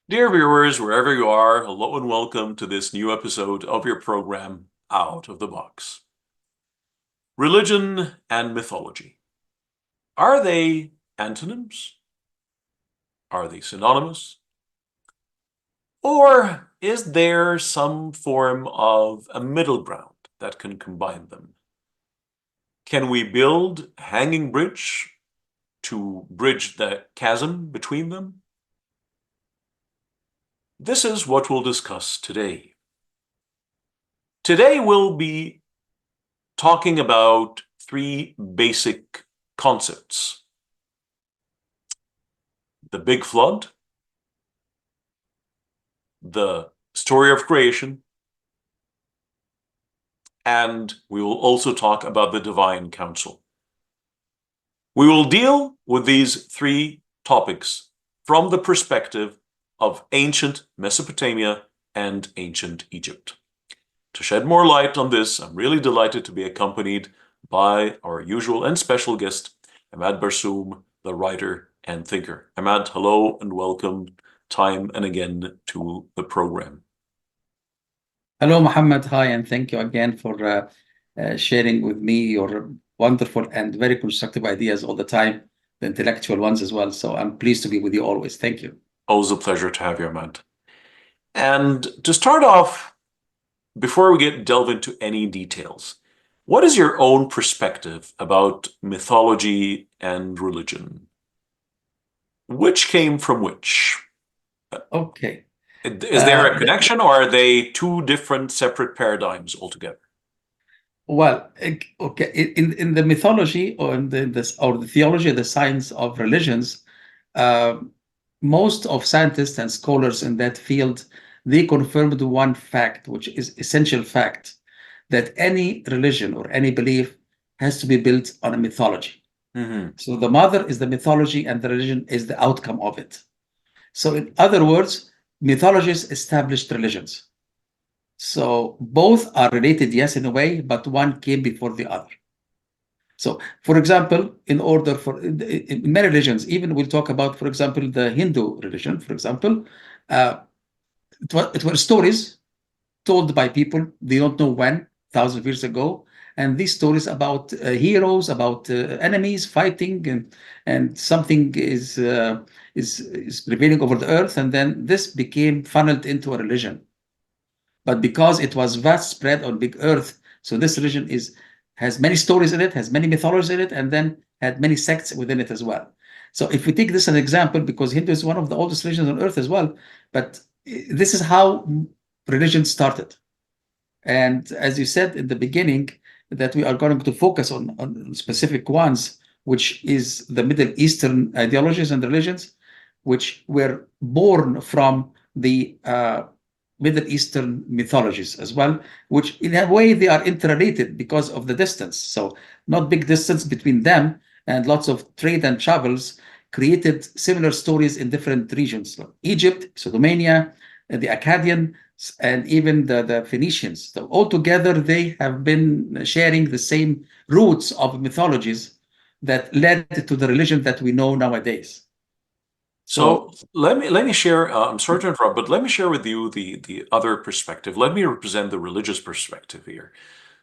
Dear viewers, wherever you are, hello and welcome to this new episode of your program, Out of the Box. Religion and mythology. Are they antonyms? Are they synonymous? Or is there some form of a middle ground that can combine them? Can we build a hanging bridge to bridge the chasm between them? This is what we'll discuss today. Today we'll be talking about three basic concepts: the big flood, the story of creation, and we will also talk about the divine council. We will deal with these three topics from the perspective of ancient Mesopotamia and ancient Egypt. To shed more light on this, I'm really delighted to be accompanied by our usual and special guest, Ahmad Barsoum, the writer and thinker. Ahmad, hello and welcome time and again to the program. Hello, Muhammad. Hi, and thank you again for sharing with me your wonderful and very constructive ideas all the time, the intellectual ones as well. So I'm pleased to be with you always. Thank you. Always a pleasure to have you, Ahmad. And to start off, before we delve into any details, what is your own perspective about mythology and religion? Which came from which? Okay. Is there a connection, or are they two different separate paradigms altogether? Okay. In the mythology or in the theology, the science of religions, uh, most of scientists and scholars in that field, they confirmed one fact, which is essential fact, that any religion or any belief has to be built on a mythology. Mm-hmm. So the mother is the mythology and the religion is the outcome of it. So in other words, mythologies established religions. So both are related, yes, in a way, but one came before the other. So, for example, in many religions, even we'll talk about, for example, the Hindu religion, for example, uh, it were stories told by people they don't know when, thousands of years ago, and these stories about heroes, about enemies fighting, and something is prevailing over the earth, and then this became funneled into a religion. But because it was vast spread on big earth, so this religion has many stories in it, has many mythologies in it, and then had many sects within it as well. So if we take this as an example, because Hindu is one of the oldest religions on earth as well, but this is how religion started. And as you said in the beginning, that we are going to focus on specific ones, which is the Middle Eastern ideologies and religions, which were born from the Middle Eastern mythologies as well, which in a way they are interrelated because of the distance. So not big distance between them, and lots of trade and travels created similar stories in different regions. Like Egypt, Sodomania, the Akkadian, and even the Phoenicians. So altogether, they have been sharing the same roots of mythologies that led to the religion that we know nowadays. So So, let me share. I'm sorry to interrupt, but let me share with you the other perspective. Let me represent the religious perspective here.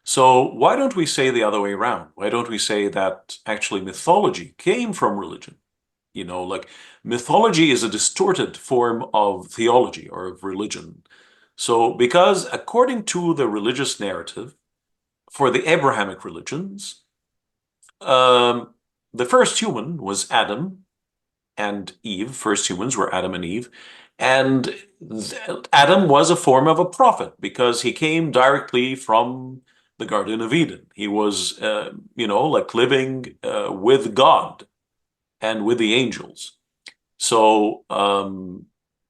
So why don't we say the other way around? Why don't we say that actually mythology came from religion? Like mythology is a distorted form of theology or of religion. So because according to the religious narrative for the Abrahamic religions, um, the first human was Adam and Eve. First humans were Adam and Eve. And Adam was a form of a prophet because he came directly from the Garden of Eden. He was, like living with God and with the angels. So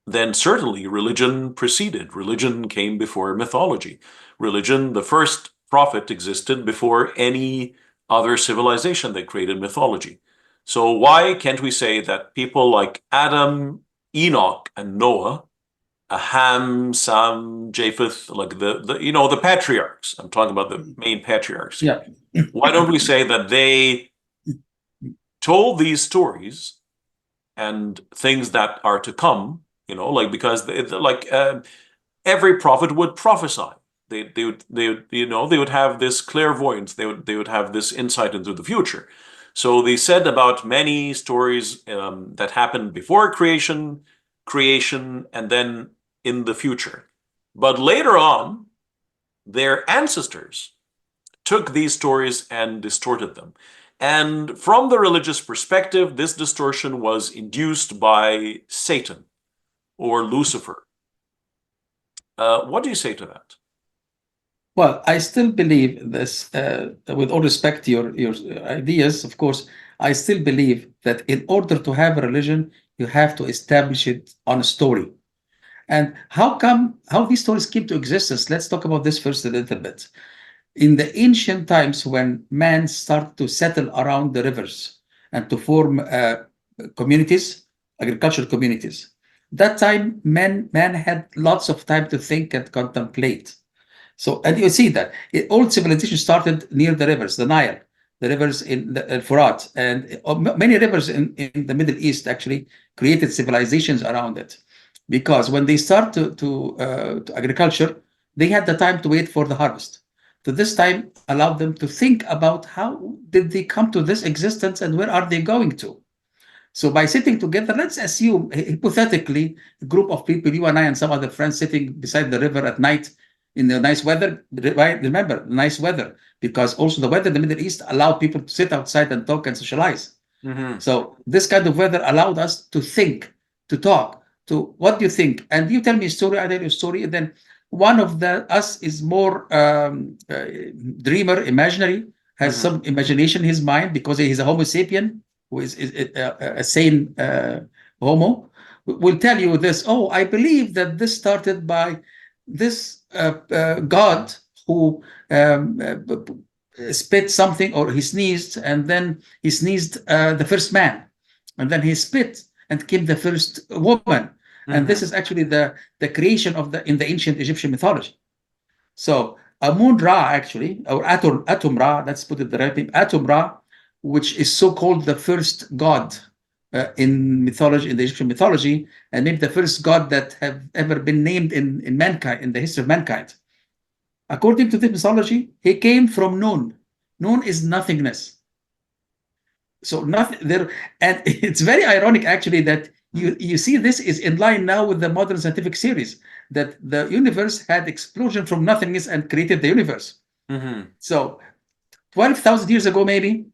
then certainly religion preceded. Religion came before mythology. Religion, the first prophet existed before any other civilization that created mythology. So why can't we say that people like Adam, Enoch, and Noah, Ham, Sam, Japheth, like the patriarchs. I'm talking about the main patriarchs here. yeah. Why don't we say that they told these stories and things that are to come, like because every prophet would prophesy. They would have this clairvoyance. They would have this insight into the future. So they said about many stories that happened before creation, and then in the future. But later on, their ancestors took these stories and distorted them. And from the religious perspective, this distortion was induced by Satan or Lucifer. What do you say to that? Well, I still believe this, with all respect to your ideas, of course, I still believe that in order to have a religion, you have to establish it on a story. And how these stories came to existence? Let's talk about this first a little bit. In the ancient times, when man started to settle around the rivers and to form communities, agricultural communities, that time man had lots of time to think and contemplate. So, and you see that all civilization started near the rivers, the Nile, the rivers in the Furat, and many rivers in the Middle East actually created civilizations around it. Because when they start to agriculture, they had the time to wait for the harvest. So this time allowed them to think about how did they come to this existence and where are they going to. So by sitting together, let's assume hypothetically a group of people, you and I and some other friends, sitting beside the river at night in the nice weather. Right? Remember, nice weather, because also the weather in the Middle East allowed people to sit outside and talk and socialize. Mm-hmm. So this kind of weather allowed us to think, to talk, to what do you think? And you tell me a story, I tell you a story, and then one of us is more dreamer, imaginary, has Mm-hmm. some imagination in his mind because he's a Homo sapien, who is a sane Homo, will tell you this. Oh, I believe that this started by this God who spit something, or he sneezed, and then he sneezed the first man, and then he spit and came the first woman. And this is actually the creation of the in the ancient Egyptian mythology. So Amun Ra, actually, or Atum Ra, let's put it the right name, Atum Ra, which is so-called the first god in mythology, in the Egyptian mythology, and maybe the first god that have ever been named in mankind, in the history of mankind. According to this mythology, he came from Nun. Nun is nothingness. So nothing there, and it's very ironic actually that you see this is in line now with the modern scientific series that the universe had explosion from nothingness and created the universe. Mm-hmm. So 12,000 years ago, maybe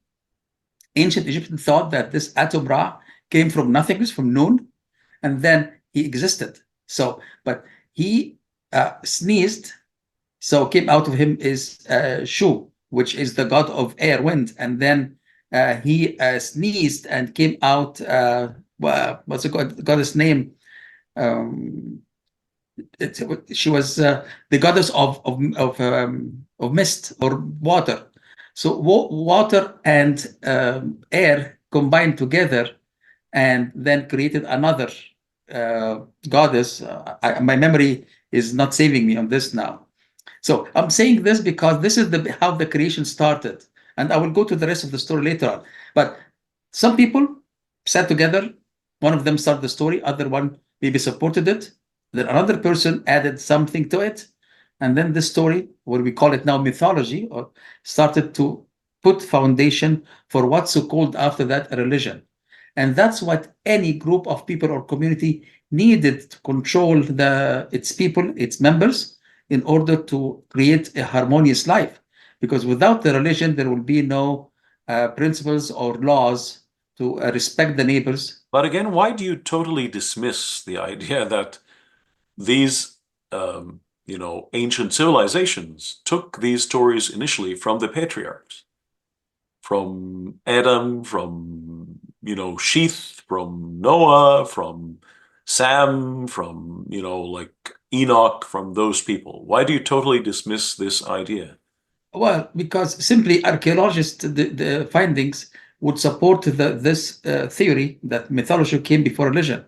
ancient Egyptians thought that this Atum Ra came from nothingness, from Nun, and then he existed. So, but he sneezed, so came out of him is Shu, which is the god of air, wind, and then he sneezed and came out. What's the goddess name? She was the goddess of mist or water. So water and air combined together, and then created another goddess. My memory is not saving me on this now. So I'm saying this because this is how the creation started, and I will go to the rest of the story later on. But some people sat together. One of them started the story, other one maybe supported it. Then another person added something to it, and then this story, what we call it now mythology, or started to put foundation for what's so called after that a religion. And that's what any group of people or community needed to control its people, its members, in order to create a harmonious life. Because without the religion, there will be no principles or laws to respect the neighbors. But again, why do you totally dismiss the idea that these, ancient civilizations took these stories initially from the patriarchs, from Adam, from, Sheath, from Noah, from Sam, from, like Enoch, from those people? Why do you totally dismiss this idea? Well, because simply archaeologists, the findings would support this theory that mythology came before religion.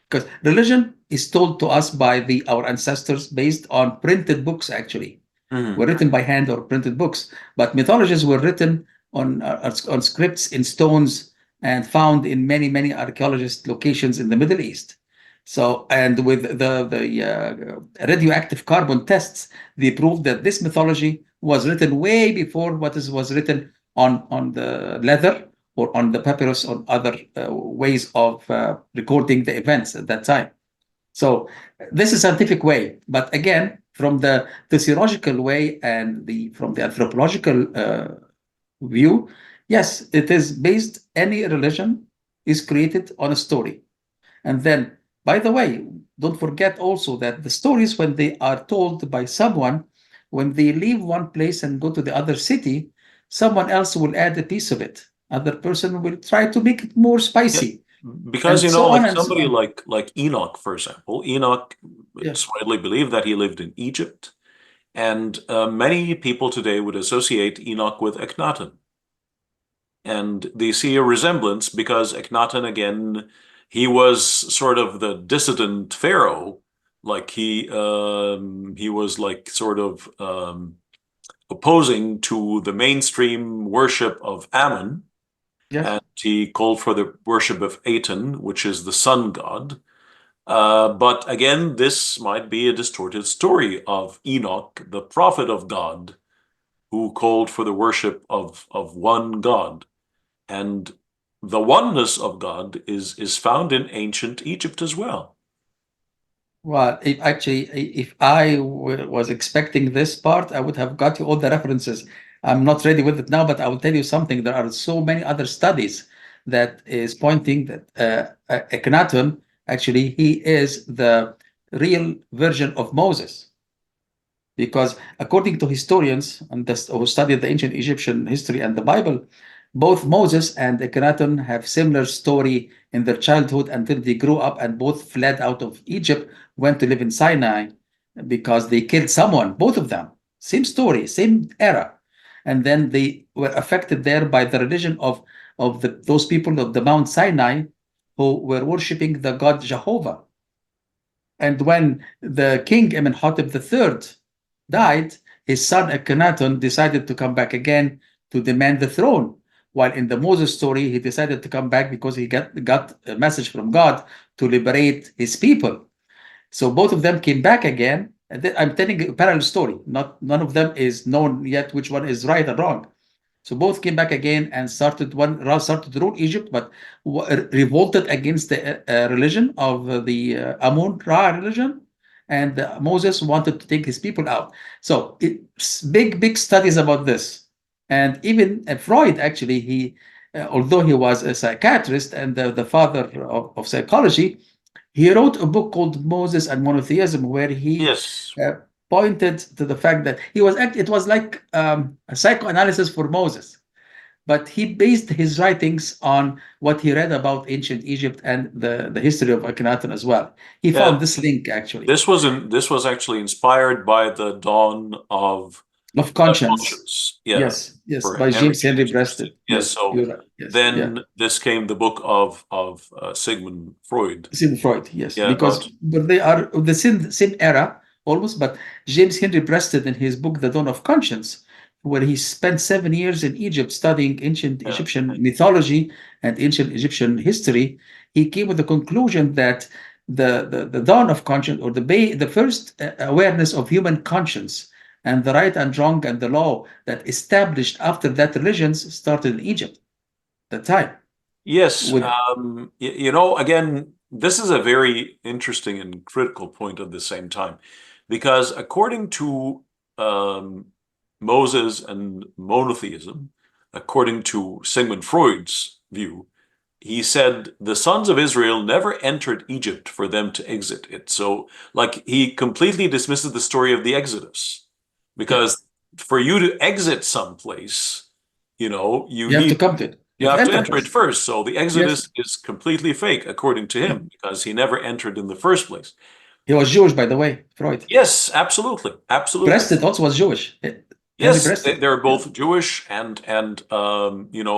Because religion is told to us by our ancestors based on printed books, actually. Mm-hmm. Were written by hand or printed books. But mythologies were written on scripts in stones and found in many, many archaeologist locations in the Middle East. So, and with the radioactive carbon tests, they proved that this mythology was written way before was written on the leather or on the papyrus or other ways of recording the events at that time. So this is scientific way, but again, from the physiological way and from the anthropological view, yes, it is based. Any religion is created on a story, and then, by the way, don't forget also that the stories, when they are told by someone, when they leave one place and go to the other city, someone else will add a piece of it. Other person will try to make it more Yeah, spicy, because and so on like and so somebody on. like Enoch, for example, Enoch, Yeah. it's widely believed that he lived in Egypt, and many people today would associate Enoch with Akhenaten. And they see a resemblance because Akhenaten, again, he was sort of the dissident pharaoh. Like he was like sort of opposing to the mainstream worship of Ammon, Yes. and he called for the worship of Aten, which is the sun god. But again, this might be a distorted story of Enoch, the prophet of God, who called for the worship of one God. And the oneness of God is found in ancient Egypt as well. Well, if I was expecting this part, I would have got you all the references. I'm not ready with it now, but I will tell you something. There are so many other studies that is pointing that Akhenaten, actually, he is the real version of Moses. Because according to historians and who studied the ancient Egyptian history and the Bible, both Moses and Akhenaten have similar story in their childhood until they grew up and both fled out of Egypt, went to live in Sinai because they killed someone, both of them. Same story, same era. And then they were affected there by the religion of those people of the Mount Sinai who were worshiping the god Jehovah. And when the king Amenhotep III died, his son Akhenaten decided to come back again to demand the throne. While in the Moses story, he decided to come back because he got a message from God to liberate his people. So both of them came back again. I'm telling a parallel story. Not none of them is known yet which one is right or wrong. So both came back again and started to rule Egypt, but revolted against the religion of the Amun Ra religion, and Moses wanted to take his people out. So it's big studies about this, and even Freud actually although he was a psychiatrist and the father of psychology, he wrote a book called Moses and Monotheism, where he Yes. uh, pointed to the fact that it was like a psychoanalysis for Moses, but he based his writings on what he read about ancient Egypt and the history of Akhenaten as well. He Yeah, found this link actually this was actually inspired by the dawn of of conscience. conscience. Yeah, Yes, yes, for by Henry James Henry James Preston. Breasted. Yes, Yes, so you're right. Yes, yeah. then this came the book of Sigmund Freud. Sigmund Freud, yes, Yeah, because about but they are of the same era almost. But James Henry Breasted, in his book *The Dawn of Conscience*, where he spent 7 years in Egypt studying ancient yeah. Egyptian mythology and ancient Egyptian history, he came with the conclusion that the dawn of conscience, or the first awareness of human conscience and the right and wrong and the law that established after that religions started in Egypt at the time Yes, with again, this is a very interesting and critical point at the same time, because according to um, Moses and monotheism, according to Sigmund Freud's view, he said the sons of Israel never entered Egypt for them to exit it. So, like, he completely dismisses the story of the Exodus, yeah. because for you to exit someplace, you You have to need come to it. You you have to have to enter enter it first. first. So the Yes. Exodus is completely fake, according to Yeah. him, because he never entered in the first place. He was Jewish, by the way, Freud. Yes, absolutely, absolutely. Breasted also was Jewish. Henry Yes, Breasted. they're Yeah. both Jewish, and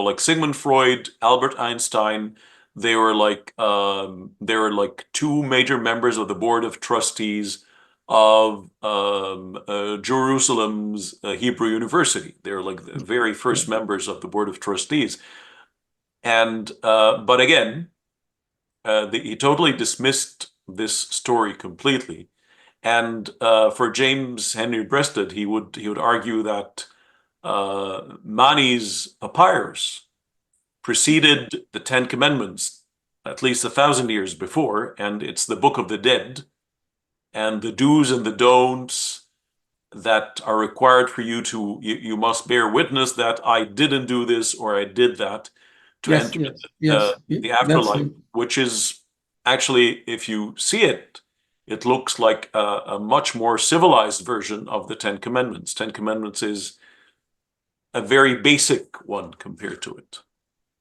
like Sigmund Freud, Albert Einstein, they were like two major members of the board of trustees of Jerusalem's Hebrew University. They're like the very Yeah. first members of the board of trustees. And but again, he totally dismissed this story completely. And for James Henry Breasted, he would argue that Mani's papyrus preceded the Ten Commandments at least 1,000 years before, and it's the Book of the Dead, and the do's and the don'ts that are required for you to you must bear witness that I didn't do this or I did that to Yes, enter yes, yes. the That's afterlife, which is actually, if you see it, it looks like a much more civilized version of the Ten Commandments. Ten Commandments is a very basic one compared to it.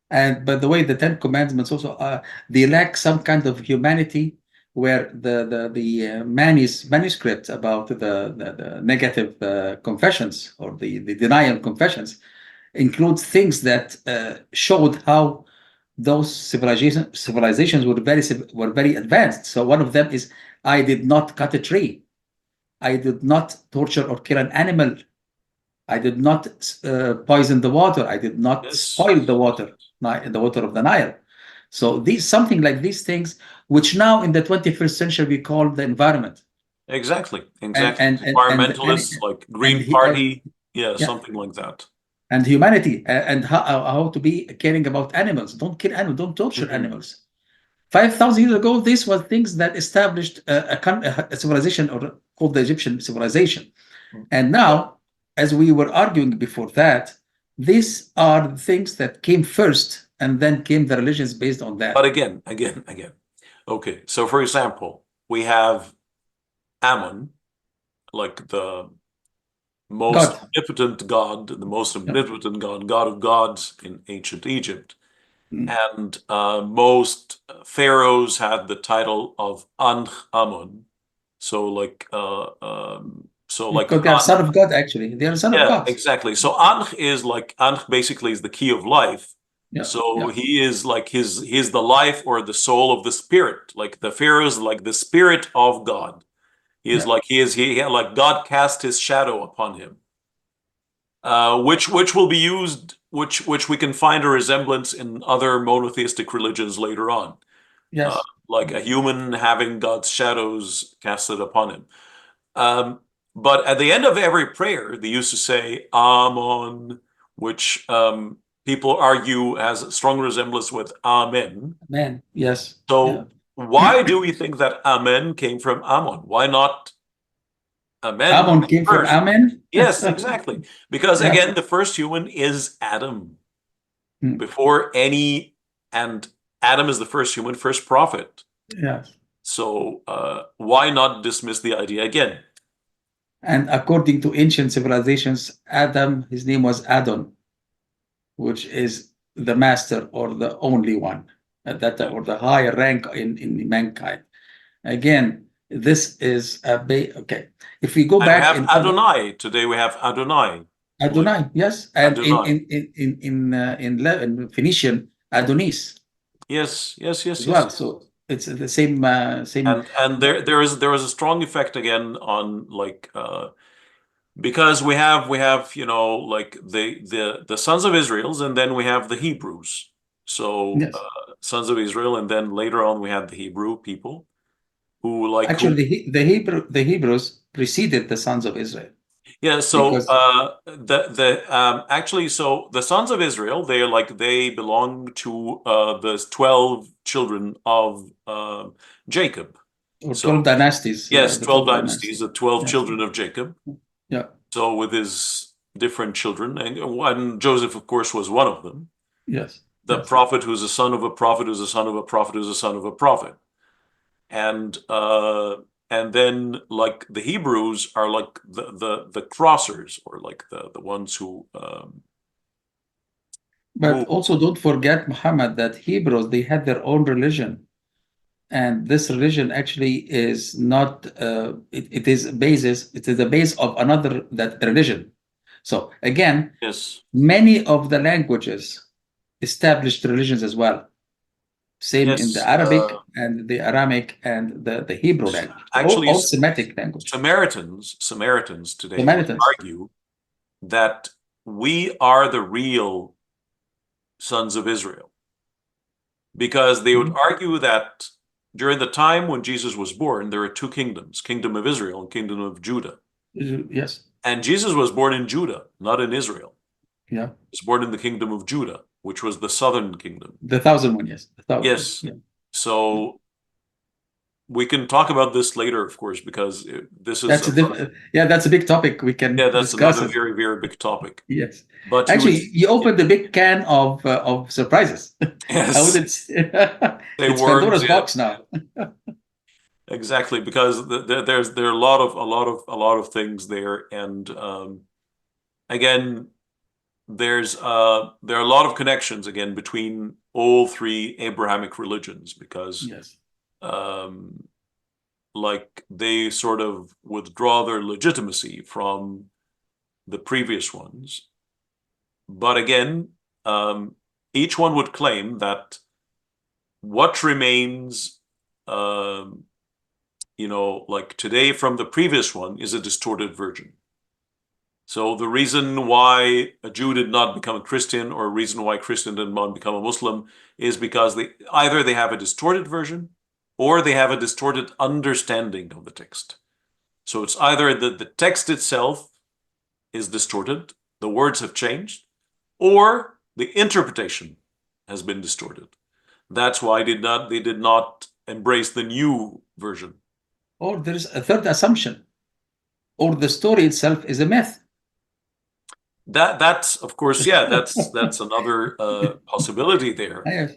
and by the way, the Ten Commandments also they lack some kind of humanity, where the manuscript about the negative confessions, or the denial confessions, includes things that showed how those civilizations were very advanced. So one of them is, I did not cut a tree, I did not torture or kill an animal, I did not poison the water, I did not Yes, spoil the water of the Nile. So these something like these things, which now in the 21st century we call the environment, exactly, and exactly. and and and Environmentalists like and, Green Party, yeah, yeah, something like that. and humanity, and how to be caring about animals. Don't kill animals. Don't torture Mhm. animals. 5,000 years ago, this was things that established a civilization, or called the Egyptian civilization. And But now, as we were arguing before that, these are the things that came first, and then came the religions based on but that. again. Okay, so for example, we have Ammon, like the most God. omnipotent god, the most Yeah. omnipotent god, god of gods in ancient Egypt. Mm. And most pharaohs had the title of Ankh Ammon. So like Because they are son Ankh, of God, actually. They are son of yeah, gods. exactly. So Ankh basically is the key of life. Yeah, So yeah, he is like he's the life or the soul of the spirit. Like the pharaoh is like the spirit of God. He is yeah. like like God cast his shadow upon him, which will be used, which we can find a resemblance in other monotheistic religions later on, uh, Yes. like a human having God's shadows casted upon him. Um, but at the end of every prayer, they used to say Amen, which people argue has a strong resemblance with Amen. Man. Yes. Yeah. So why do we think that Amen came from Ammon? Why not Amen Ammon came from first? Amen. Yes, exactly. Because Yeah. again, the first human is Adam Mm. before any, and Adam is the first human, first prophet. Yes. So why not dismiss the idea again? And according to ancient civilizations, Adam, his name was Adon, which is the master, or the only one, Yeah. or the higher rank in mankind. Again, this is okay. If we go And we back have in other, Adonai. Today we have Adonai. Like Adonai, yes, and Adonai. in Phoenician, Adonis Yes, yes, yes, as yes. well. So it's the same. And there is a strong effect again on like because we have like the sons of Israel's, and then we have the Hebrews. So Yes, sons of Israel, and then later on we have the Hebrew people who actually, the Hebrews preceded the sons of Israel, yeah. So because the actually, so the sons of Israel, they belong to the 12 children of Jacob. or So 12 dynasties, yes, the 12 12 dynasties. dynasties, the 12 Yes, children of Jacob. yeah, So with his different children, and Joseph, of course, was one of them. yes, The yes. prophet who's a son of a prophet who's a son of a prophet who's a son of a prophet. And then like the Hebrews are like the crossers, or like the ones who But move. also, don't forget, Muhammad, that Hebrews, they had their own religion. And this religion actually is not, it is the base of another that religion. So again, Yes, many of the languages established religions as well. Same in the yes. Arabic and the Aramic and the Hebrew language. They're all, Actually, all Semitic language. Samaritans today would Samaritans. argue that we are the real sons of Israel, because they would Mhm. argue that during the time when Jesus was born, there are two kingdoms, kingdom of Israel and kingdom of Judah. Yes. And Jesus was born in Judah, not in Israel. Yeah. He was born in the kingdom of Judah, which was the southern kingdom. The thousand one, yes. The thousand. Yes. Yeah. So we can talk about this later, of course, because this is That's a yeah, that's a big topic. We yeah, can that's discuss another it. very, very big topic. Yes. But you would, Actually, you opened a big can of surprises. I yes, wouldn't. say It's worms, Pandora's yeah, box now. exactly, because there are a lot of things there, and again, there are a lot of connections again between all three Abrahamic religions because Yes. um, like they sort of withdraw their legitimacy from the previous ones. But again, um, each one would claim that what remains, um, like today from the previous one is a distorted version. So the reason why a Jew did not become a Christian or a reason why Christian did not become a Muslim is because either they have a distorted version or they have a distorted understanding of the text. So it's either the text itself is distorted, the words have changed, or the interpretation has been distorted. That's why they did not embrace the new version. Or there is a third assumption, or the story itself is a myth. That's of course, yeah, that's another possibility there. I,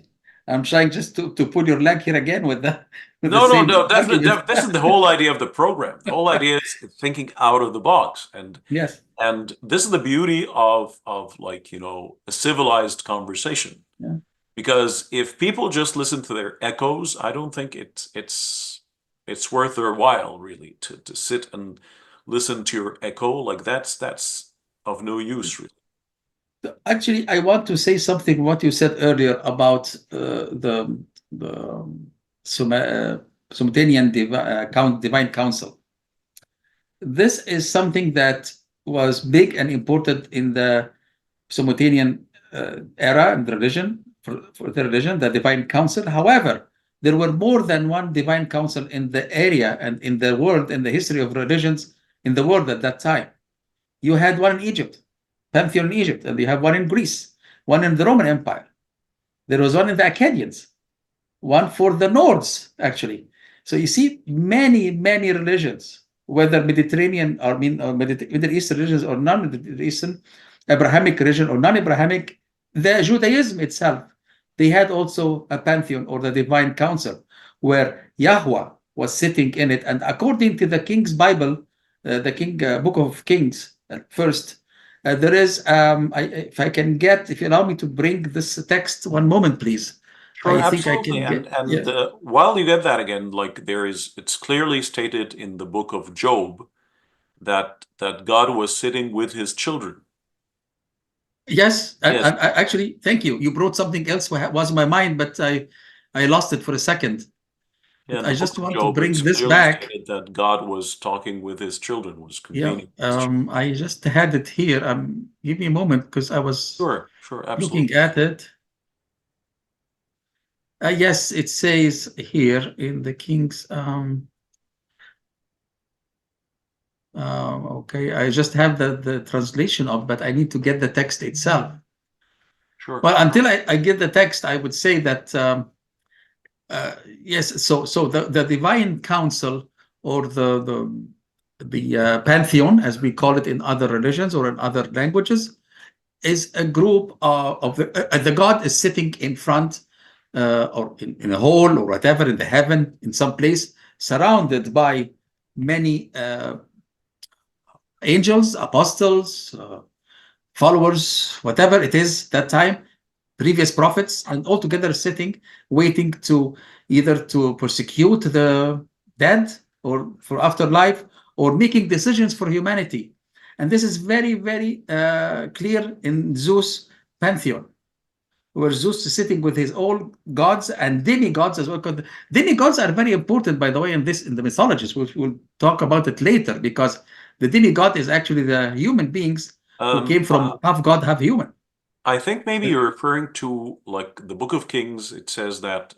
I'm trying just to pull your leg here again with the No, no, same no, definitely, argument. this is the whole idea of the program. The whole idea is thinking out of the box, Yes. and this is the beauty of like, a civilized conversation. Yeah. Because if people just listen to their echoes, I don't think it's worth their while really to sit and listen to your echo. Like that's of no use really. Actually, I want to say something what you said earlier about the Sumerian divine council. This is something that was big and important in the Mesopotamian era and religion for the religion, the divine council. However, there were more than one divine council in the area and in the world, in the history of religions in the world at that time. You had one in Egypt, Pantheon in Egypt, and you have one in Greece, one in the Roman Empire. There was one in the Akkadians, one for the Nords, actually. So you see many, many religions, whether Mediterranean or, Middle Eastern religions or non-Middle Eastern, Abrahamic religion or non-Abrahamic, the Judaism itself, they had also a pantheon or the divine council where Yahweh was sitting in it. And according to the King's Bible, the King Book of Kings, first, there is, if I can get, if you allow me to bring this text, one moment, please. Sure, I think I absolutely. can And get, and yeah. while you get that again, like it's clearly stated in the book of Job that God was sitting with his children. Yes, Yes. actually, thank you. You brought something else was in my mind, but I lost it for a second. Yeah, But in I the book just of want to Job, bring it's this clearly back. stated that God was talking with his children, was Yeah, convening with his children. I just had it here. Give me a moment because I was Sure, sure, looking absolutely. at it. Yes, it says here in the King's. Okay, I just have the translation of, but I need to get the text itself. Sure. Well, until I get the text, I would say that yes. So the divine council or the pantheon, as we call it in other religions or in other languages, is a group of the god is sitting in front or in a hall or whatever in the heaven in some place, surrounded by many angels, apostles, followers, whatever it is that time, previous prophets, and all together sitting, waiting to either to persecute the dead or for afterlife or making decisions for humanity. And this is very, very clear in Zeus' pantheon, where Zeus is sitting with his own gods and demigods as well. Because demigods are very important, by the way, in the mythologies, which we'll talk about it later, because the demigod is actually the human beings who came from half god, half human. I think maybe you're referring to like the Book of Kings. It says that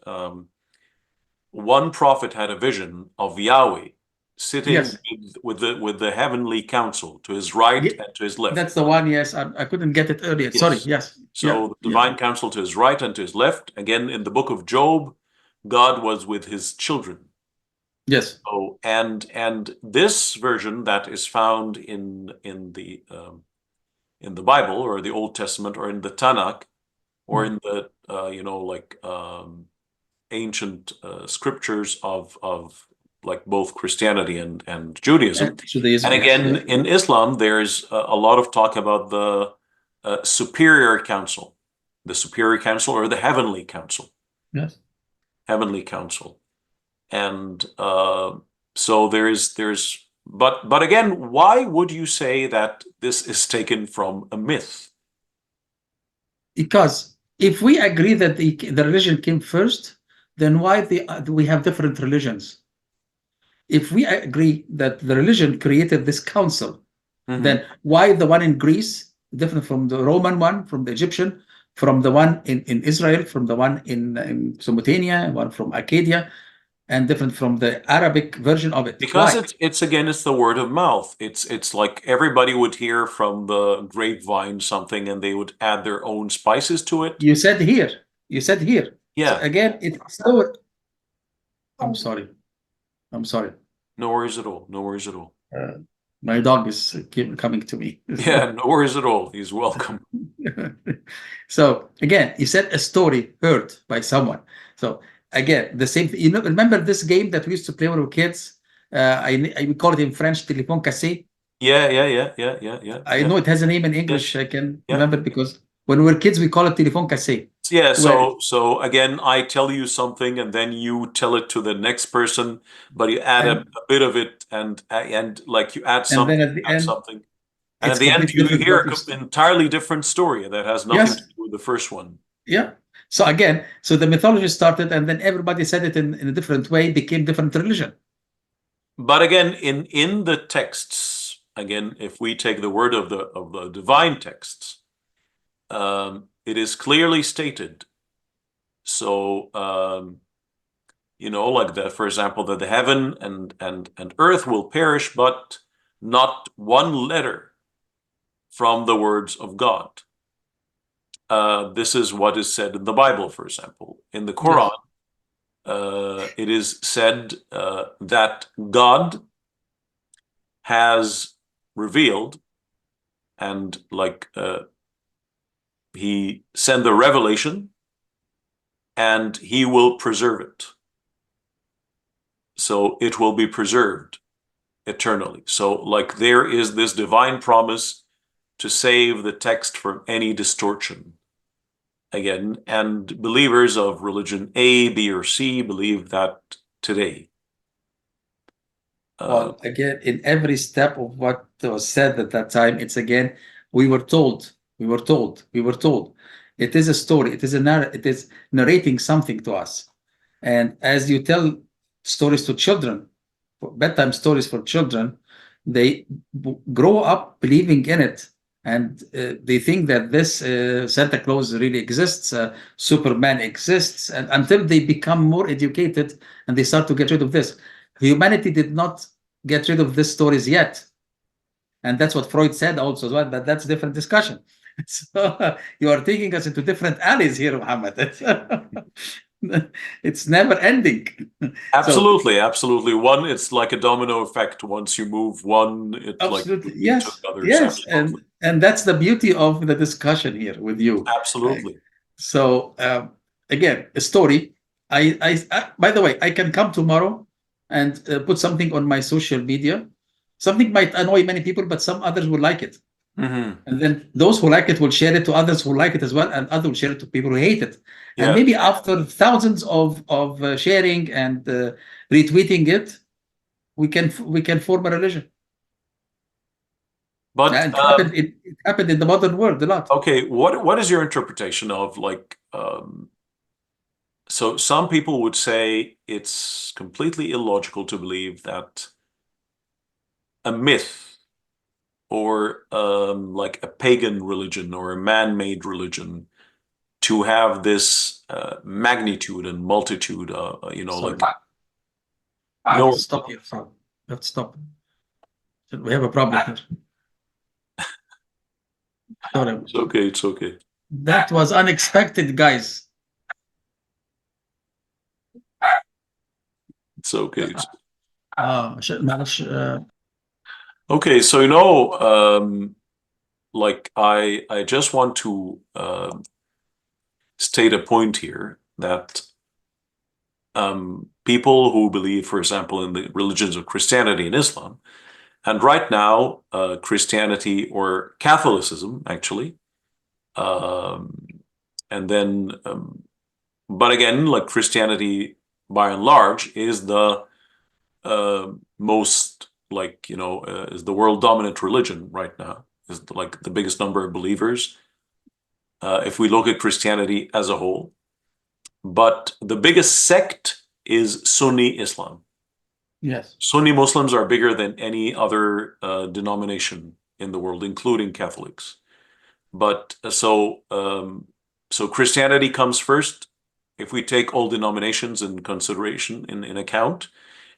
one prophet had a vision of Yahweh sitting Yes. with the heavenly council to his right Ye- and to his left. That's the one. Yes. I couldn't get it earlier. Sorry. Yes. Yes. Yeah. So the Yeah. divine counsel to his right and to his left. Again, in the book of Job, God was with his children. Yes. Oh, and this version that is found in the Bible or the Old Testament or in the Tanakh or Mm. in the like ancient scriptures of like both Christianity and Judaism. And Judaism. Yes. again, Yeah. in Islam, there's a lot of talk about the superior council, the superior council or the Yes. heavenly council. And so but again, why would you say that this is taken from a myth? Because if we agree that the religion came first, then why we have different religions? If we agree that the religion created this council, Mhm. then why the one in Greece different from the Roman one, from the Egyptian, from the one in Israel, from the one in Mesopotamia, one from Arcadia, and different from the Arabic version of it? Because Why? it's again, it's the word of mouth. It's like everybody would hear from the grapevine something and they would add their own spices to it. You said here. You said here. So Yeah, again, it's so. I'm sorry. I'm sorry. no worries at all. No worries at all. Uh, my dog is coming to me. Yeah, no worries at all. He's welcome. So again, you said a story heard by someone. So again, the same thing. Remember this game that we used to play when we were kids? We call it in French téléphone cassé. Yeah, yeah, yeah, yeah, yeah, yeah, I yeah. know it has a name in Yes, English. I can yeah. remember because when we were kids, we call it téléphone cassé. Yeah, Where so again, I tell you something and then you tell it to the next person, but you add and a bit of it and like you then at the add end, something. And at it's the end, completely you different hear what an you. entirely different story that has nothing to Yes, do with the first one. yeah. So again, so the mythology started, and then everybody said it in a different way, became different religion. But again, in the texts, again, if we take the word of the divine texts, it is clearly stated. So like that, for example, that the heaven and earth will perish, but not one letter from the words of God. This is what is said in the Bible, for example. In the Quran, Yes. it is said that God has revealed and he sent the revelation and he will preserve it. So it will be preserved eternally. So like there is this divine promise to save the text from any distortion. Again, and believers of religion A, B, or C believe that today. Uh, Well, again, in every step of what was said at that time, it's again, we were told, we were told, we were told. It is a story, it is it is narrating something to us. And as you tell stories to children, bedtime stories for children, they grow up believing in it. And they think that this Santa Claus really exists, Superman exists, and until they become more educated and they start to get rid of this. Humanity did not get rid of these stories yet. And that's what Freud said also as well, but that's a different discussion. So you are taking us into different alleys here, Muhammad. It's never ending. So Absolutely, absolutely. One, it's like a domino effect. Once you move one, it like absolutely, moves into yes, others. yes, Absolutely. and that's the beauty of the discussion here with you. Uh, Absolutely. so again, a story. By the way, I can come tomorrow and put something on my social media. Something might annoy many people, but some others will like it. Hmm. And then those who like it will share it to others who like it as well, and others will share it to people who hate it. And Yeah. maybe after thousands of sharing and retweeting it, we can form a religion. But And it happened in the modern world a lot. okay, what is your interpretation of like so some people would say it's completely illogical to believe that a myth or like a pagan religion or a man-made religion to have this magnitude and multitude. Sorry, like I have to no. stop here. Sorry, I have to stop. We have a problem here. Sorry, It's okay. It's okay. that was unexpected, guys. It's okay. معلش Okay. So like I just want to state a point here that people who believe, for example, in the religions of Christianity and Islam, and right now Christianity or Catholicism actually, um, and then but again, like Christianity by and large is the most like is the world dominant religion right now, is like the biggest number of believers if we look at Christianity as a whole. But the biggest sect is Sunni Islam. Yes. Sunni Muslims are bigger than any other denomination in the world, including Catholics. But so Christianity comes first if we take all denominations in consideration in account,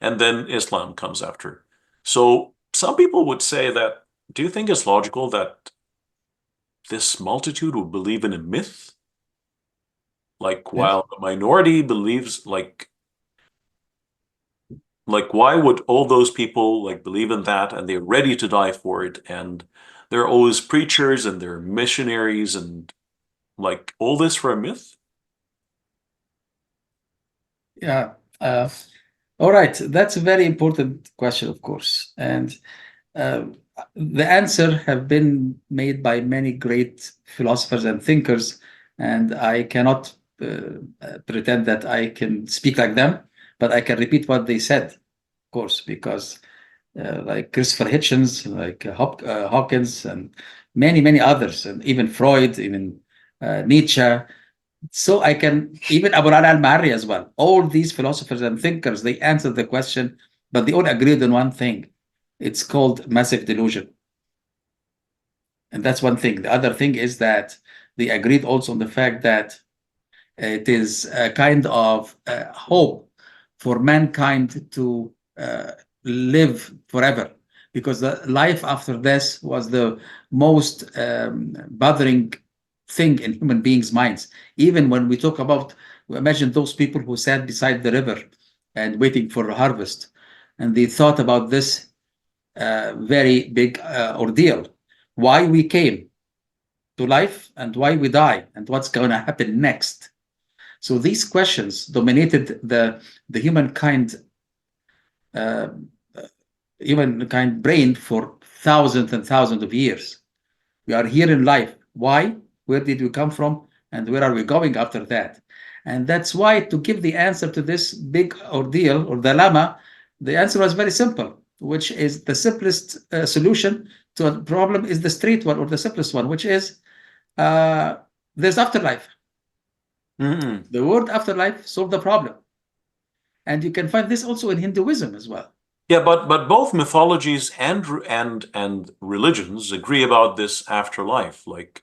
and then Islam comes after. So some people would say that, do you think it's logical that this multitude would believe in a myth? Like Yes. while the minority believes like why would all those people like believe in that and they're ready to die for it, and they're always preachers and they're missionaries and like all this for a myth? Yeah. All right. That's a very important question, of course. And uh, the answer have been made by many great philosophers and thinkers, and I cannot pretend that I can speak like them, but I can repeat what they said, of course, because like Christopher Hitchens, like Hawkins, and many others, and even Freud, even Nietzsche. So I can even Abu Ala al-Ma'arri as well. All these philosophers and thinkers, they answered the question, but they all agreed on one thing. It's called massive delusion. And that's one thing. The other thing is that they agreed also on the fact that it is a kind of hope for mankind to live forever, because the life after this was the most bothering thing in human beings' minds. Even when we talk about, imagine those people who sat beside the river and waiting for a harvest, and they thought about this very big ordeal. Why we came to life and why we die and what's going to happen next. So these questions dominated the uh, humankind brain for thousands and thousands of years. We are here in life. Why? Where did we come from? And where are we going after that? And that's why, to give the answer to this big ordeal or dilemma, the answer was very simple, which is the simplest solution to a problem is the straight one or the simplest one, which is there's afterlife. Mm-hmm. The word afterlife solved the problem. And you can find this also in Hinduism as well. Yeah, but both mythologies and religions agree about this afterlife, like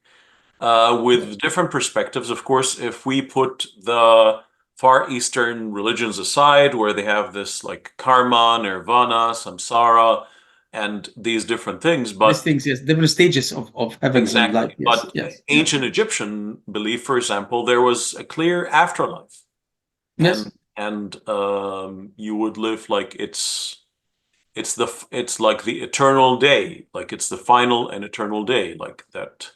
with different perspectives. Of course, if we put the Far Eastern religions aside, where they have this like karma, nirvana, samsara, and these different things, These but things, yes, different stages of heavens and life. exactly. Yes, But yes, yes, ancient Egyptian belief, for example, there was a clear afterlife, and yes. you would live like it's like the eternal day, like it's the final and eternal day, like that.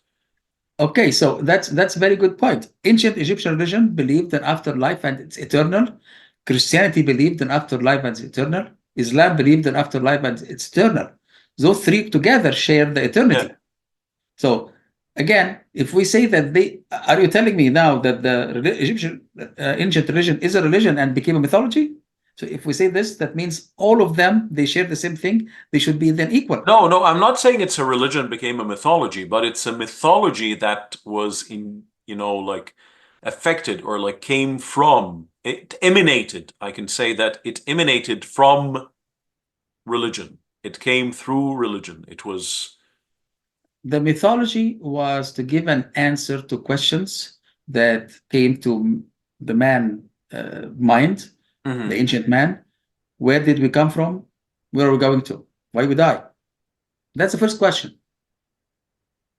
Okay, so that's a very good point. Ancient Egyptian religion believed in afterlife and it's eternal. Christianity believed in afterlife and it's eternal. Islam believed in afterlife and it's eternal. Those three together share the Yeah. eternity. So again, if we say that are you telling me now that the Egyptian ancient religion is a religion and became a mythology? So if we say this, that means all of them, they share the same thing. They should be then equal. No, no, I'm not saying it's a religion became a mythology, but it's a mythology that was like affected or like came from, it emanated. I can say that it emanated from religion. It came through religion. It was, The mythology was to give an answer to questions that came to the man mind, the Hmm. ancient man. Where did we come from? Where are we going to? Why we die? That's the first question.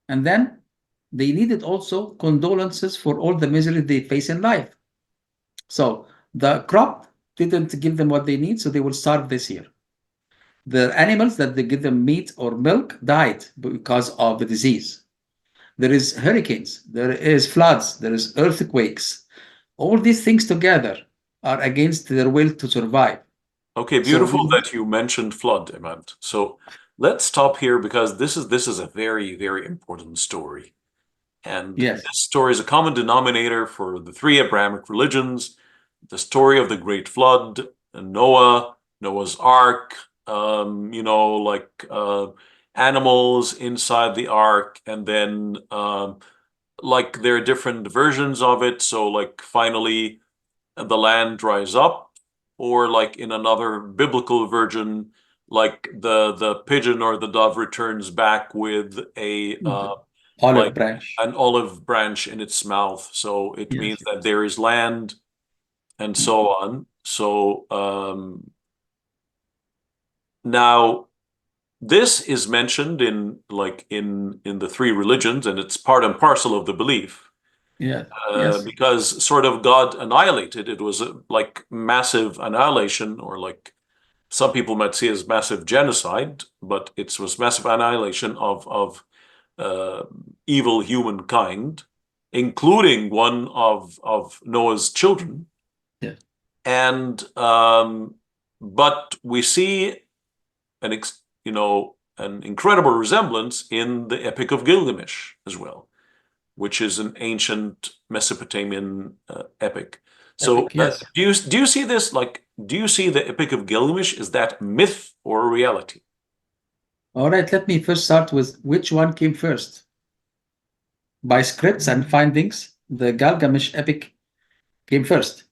And then they needed also condolences for all the misery they face in life. So the crop didn't give them what they need, so they will starve this year. The animals that they give them meat or milk died because of the disease. There is hurricanes, there is floods, there is earthquakes. All these things together are against their will to survive. Okay, So beautiful that you mentioned flood, Imad. So let's stop here because this is a very, very important story. And yes, this story is a common denominator for the three Abrahamic religions, the story of the Great Flood, Noah, Noah's Ark, like animals inside the ark, and then like there are different versions of it. So like finally the land dries up, or like in another biblical version, like the pigeon or the dove returns back with a the like olive branch. an olive branch in its mouth. So it means Yes. that there is land and so on. So now this is mentioned in like in the three religions, and it's part and parcel of the belief. Yeah. Yes. Because sort of God annihilated. It was a, like massive annihilation, or like some people might see as massive genocide, but it was massive annihilation of uh, evil humankind, including one of Noah's children. Yeah. And but we see an an incredible resemblance in the Epic of Gilgamesh as well, which is an ancient Mesopotamian epic. So, Epic. Yes. do you see this like do you see the Epic of Gilgamesh, is that myth or reality? All right. Let me first start with which one came first. By scripts and findings, the Gilgamesh epic came first.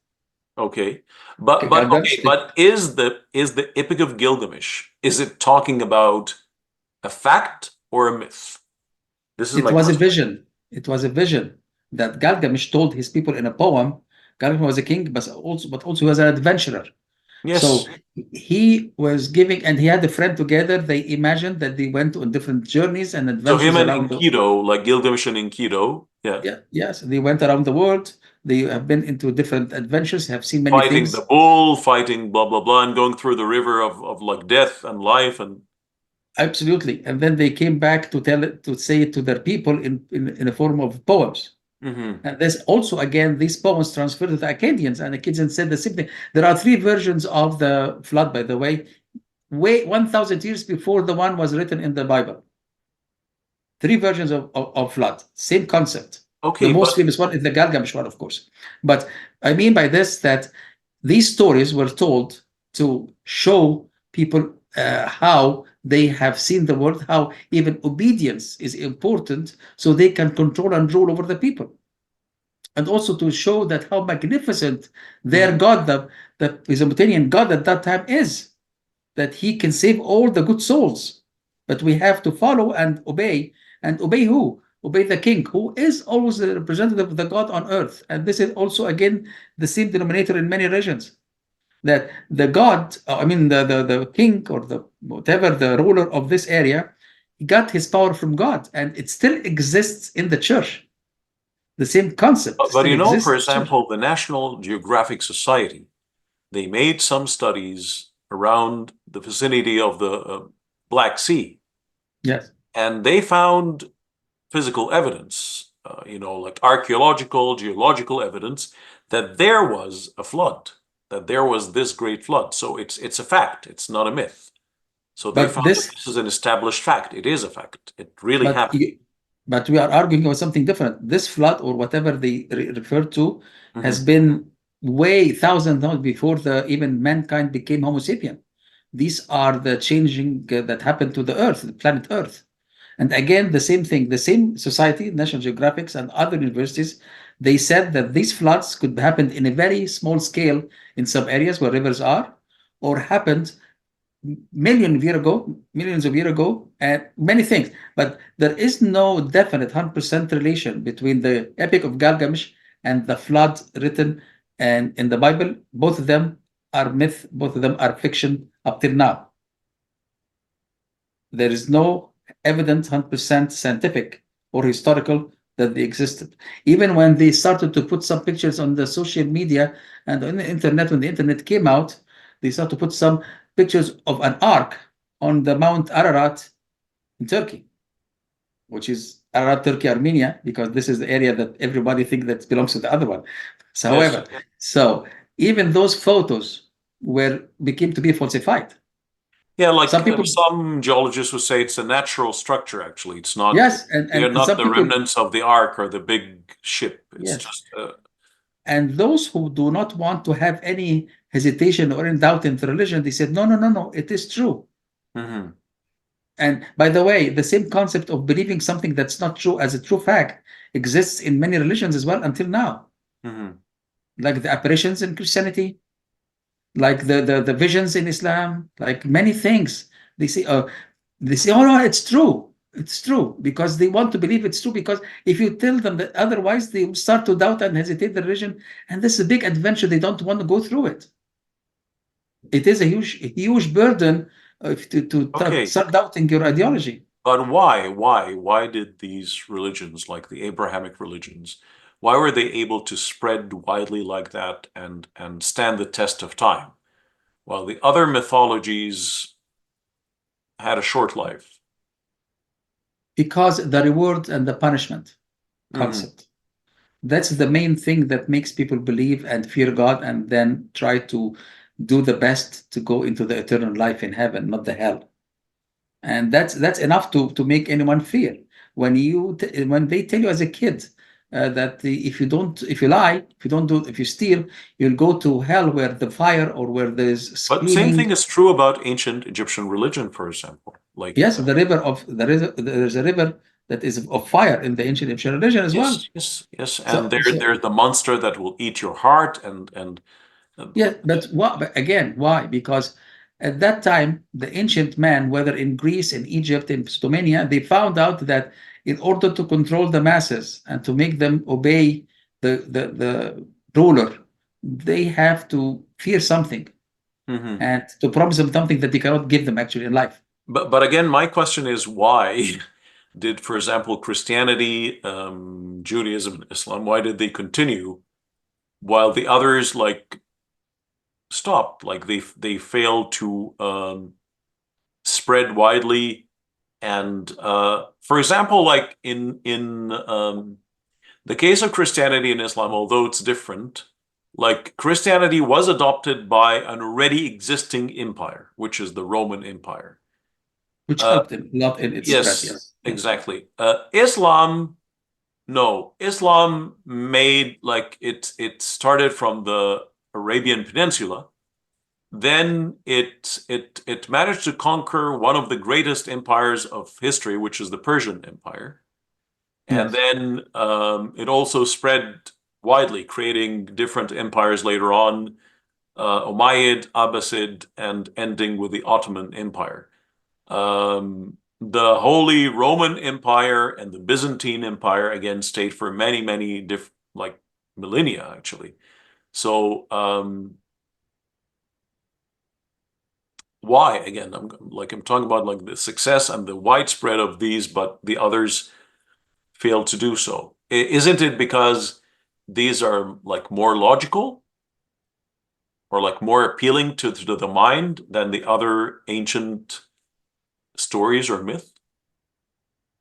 Okay, but okay, Gilgamesh, but is the Epic of Gilgamesh, is it talking about a fact or a myth? This is it my was a question. vision. It was a vision that Gilgamesh told his people in a poem. Gilgamesh was a king, but also he was an adventurer. So Yes. he was giving, and he had a friend together. They imagined that they went on different journeys and So him adventures and around the. Enkidu, like Gilgamesh and Enkidu, yeah, Yeah, yes, they went around the world. They have been into different adventures, have seen many fighting the things. bull, fighting blah blah blah, and going through the river of like death and life and. Absolutely. And then they came back to tell it, to say it to their people in a form of poems. Mhm. And there's also, again, these poems transferred to the Akkadians, and the Akkadians said the same thing. There are three versions of the flood, by the way 1,000 years before the one was written in the Bible. Three versions of flood, same concept. The Okay, most but famous one is the Gilgamesh one, of course. But I mean by this that these stories were told to show people how they have seen the world, how even obedience is important so they can control and rule over the people. And also to show that how magnificent their mhm. God, the Mesopotamian God at that time is, that he can save all the good souls. But we have to follow and obey. And obey who? Obey the king, who is always the representative of the God on earth. And this is also, again, the same denominator in many regions. That the God, I mean, the king or the whatever, the ruler of this area, got his power from God. And it still exists in the church. The same concept But still for exists in the church. example, the National Geographic Society, they made some studies around the vicinity of the Black Sea, Yes. and they found physical evidence, like archaeological, geological evidence that there was a flood, that there was this great flood. So it's a fact. It's not a myth. So they But found that this this is an established fact. It is a fact. It really But happened. but we are arguing about something different. This flood or whatever they refer to has Mhm. been way thousands of before the even mankind became Homo sapien. These are the changing that happened to the Earth, the planet Earth. And again, the same thing, the same society, National Geographics and other universities, they said that these floods could happen in a very small scale in some areas where rivers are, or happened millions of years ago, and many things. But there is no definite 100% relation between the Epic of Gilgamesh and the flood written. And in the Bible, both of them are myth, both of them are fiction up till now. There is no evidence 100% scientific or historical that they existed. Even when they started to put some pictures on the social media and on the internet, when the internet came out, they started to put some pictures of an ark on the Mount Ararat in Turkey, which is Ararat, Turkey, Armenia, because this is the area that everybody thinks that belongs to the other one. So, Yes. however, so even those photos became to be falsified. Yeah, like Some people, some geologists would say it's a natural structure, actually. It's not, yes, they're and not some the people, remnants of the ark or the big ship. It's yes. just, And those who do not want to have any hesitation or any doubt in the religion, they said, no, no, no, no, it is true. mhm. And by the way, the same concept of believing something that's not true as a true fact exists in many religions as well until now, Mhm. like the apparitions in Christianity, like the visions in Islam, like many things. They say, oh no, it's true. It's true because they want to believe it's true. Because if you tell them that otherwise, they will start to doubt and hesitate the religion, and this is a big adventure. They don't want to go through it. It is a huge burden to Okay, start doubting your ideology. but why? Why did these religions, like the Abrahamic religions, why were they able to spread widely like that and stand the test of time, while the other mythologies had a short life? Because the reward and the punishment Hmm. concept. That's the main thing that makes people believe and fear God and then try to do the best to go into the eternal life in heaven, not the hell. And that's enough to make anyone fear. When they tell you as a kid that if you lie, if you steal, you'll go to hell where the fire or where there's But same thing screaming. is true about ancient Egyptian religion, for example. Like, Yes, there's a river that is of fire in the ancient Egyptian religion as well. yes, yes, yes, and So so there's the monster that will eat your heart, and uh, yeah, but what? But again, why? Because at that time, the ancient man, whether in Greece, in Egypt, in Mesopotamia, they found out that in order to control the masses and to make them obey the ruler, they have to fear something mhm. and to promise them something that they cannot give them actually in life. But again, my question is why did, for example, Christianity, Judaism, and Islam, why did they continue while the others like stopped? Like they failed to spread widely. And for example, like in the case of Christianity and Islam, although it's different, like Christianity was adopted by an already existing empire, which is the Roman Empire. Which Uh, helped him a lot in its spread. yes, Yes, yes, exactly. Islam, no, Islam made like it started from the Arabian Peninsula. Then it managed to conquer one of the greatest empires of history, which is the Persian Empire. And yes, then it also spread widely, creating different empires later on, Umayyad, Abbasid, and ending with the Ottoman Empire. The Holy Roman Empire and the Byzantine Empire again stayed for many like millennia actually. So why again? I'm talking about like the success and the widespread of these, but the others failed to do so. Isn't it because these are like more logical or like more appealing to the mind than the other ancient stories or myth?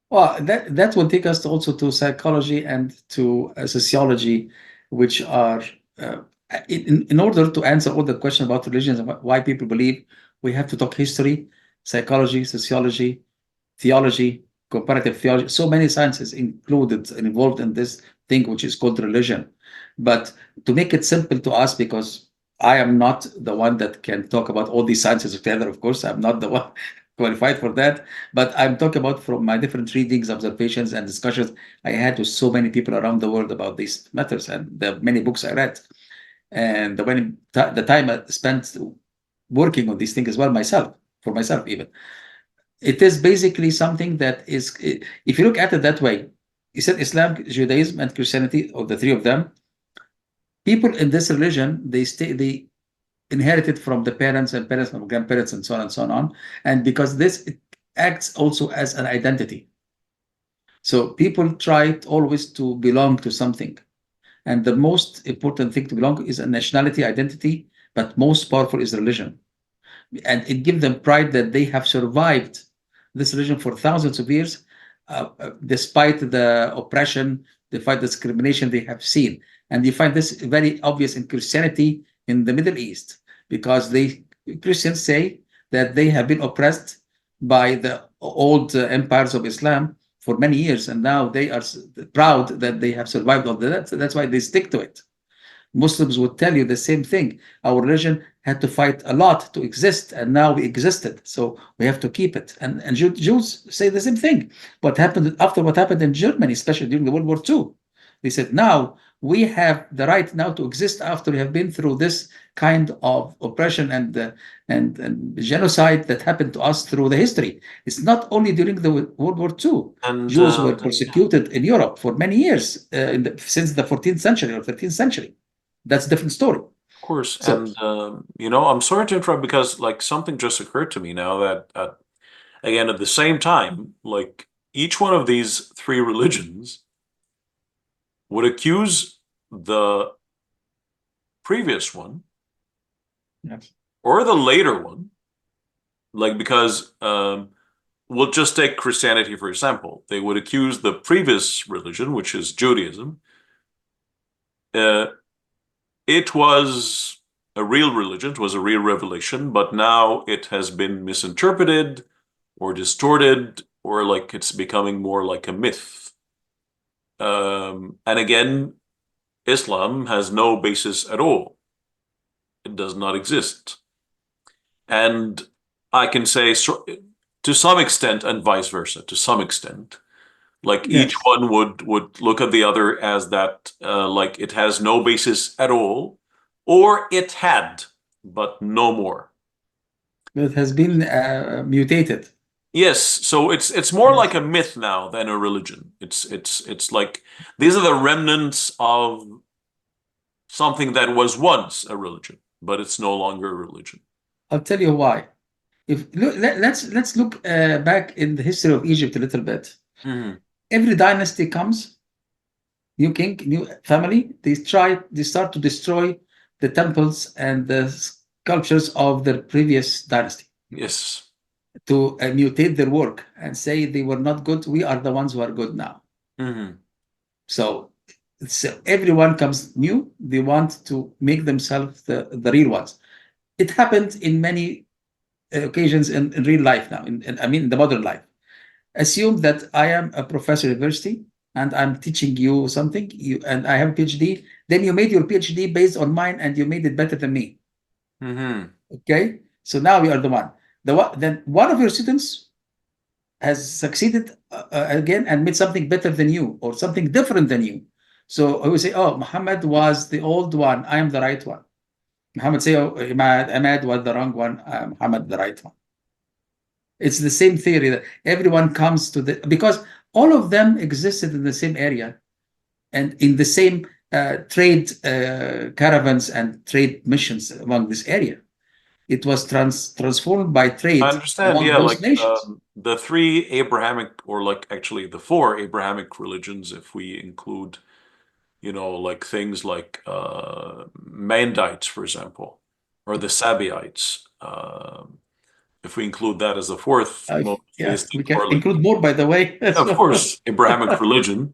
well, that will take us also to psychology and to sociology, which are in order to answer all the question about religions and why people believe, we have to talk history, psychology, sociology, theology, comparative theology. So many sciences included and involved in this thing, which is called religion. But to make it simple to us, because I am not the one that can talk about all these sciences together, of course, I'm not the one qualified for that. But I'm talking about from my different readings, observations, and discussions I had with so many people around the world about these matters and the many books I read. And the time I spent working on these things as well myself, for myself even. It is basically something that is, if you look at it that way, you said Islam, Judaism, and Christianity, or the three of them, people in this religion, they inherited from the parents and parents from grandparents and so on and so on. And because this, it acts also as an identity. So people try always to belong to something. And the most important thing to belong is a nationality identity, but most powerful is religion. And it gives them pride that they have survived this religion for thousands of years, despite the oppression, despite the discrimination they have seen. And you find this very obvious in Christianity in the Middle East, because Christians say that they have been oppressed by the old empires of Islam for many years, and now they are proud that they have survived all that. That's why they stick to it. Muslims would tell you the same thing. Our religion had to fight a lot to exist, and now we existed, so we have to keep it. And Jews say the same thing. What happened after what happened in Germany, especially during the World War II? They said, now we have the right now to exist after we have been through this kind of oppression and genocide that happened to us through the history. It's not only during the World War II. And Jews were persecuted in Europe for many years, since the 14th century or 13th century. That's a different story. of course, So, and I'm sorry to interrupt because like something just occurred to me now that again at the same time, like each one of these three religions would accuse the previous one yes. or the later one, like because we'll just take Christianity for example. They would accuse the previous religion, which is Judaism. It was a real religion, it was a real revelation, but now it has been misinterpreted or distorted, or like it's becoming more like a myth. And again, Islam has no basis at all. It does not exist. And I can say so, to some extent, and vice versa, to some extent, like each Yes. one would look at the other as that like it has no basis at all, or it had, but no more. It has been mutated. Yes, so it's more like Yes. a myth now than a religion. It's like these are the remnants of something that was once a religion, but it's no longer a religion. I'll tell you why. If let's look back in the history of Egypt a little bit. Mhm. Every dynasty comes, new king, new family. They start to destroy the temples and the sculptures of their previous dynasty Yes. to mutate their work and say they were not good. We are the ones who are good now. Hmm. So everyone comes new. They want to make themselves the real ones. It happened in many occasions in real life now. I mean, in the modern life. Assume that I am a professor at university and I'm teaching you something, and I have a PhD. Then you made your PhD based on mine, and you made it better than me. Hmm. Okay, so now we are the one. Then one of your students has succeeded again and made something better than you or something different than you. So I will say, oh, Muhammad was the old one. I am the right one. Muhammad say, oh, Ahmad was the wrong one. Muhammad the right one. It's the same theory that everyone comes to because all of them existed in the same area and in the same trade caravans and trade missions among this area. It was transformed by I trade understand. among Yeah, those like nations. the three Abrahamic, or like actually the four Abrahamic religions, if we include, like things like Mandites, for example, or the Sabba'ites. If we include that as a fourth Yeah, monotheistic, we can or like, include more, by the way, as of well. course, Abrahamic religion.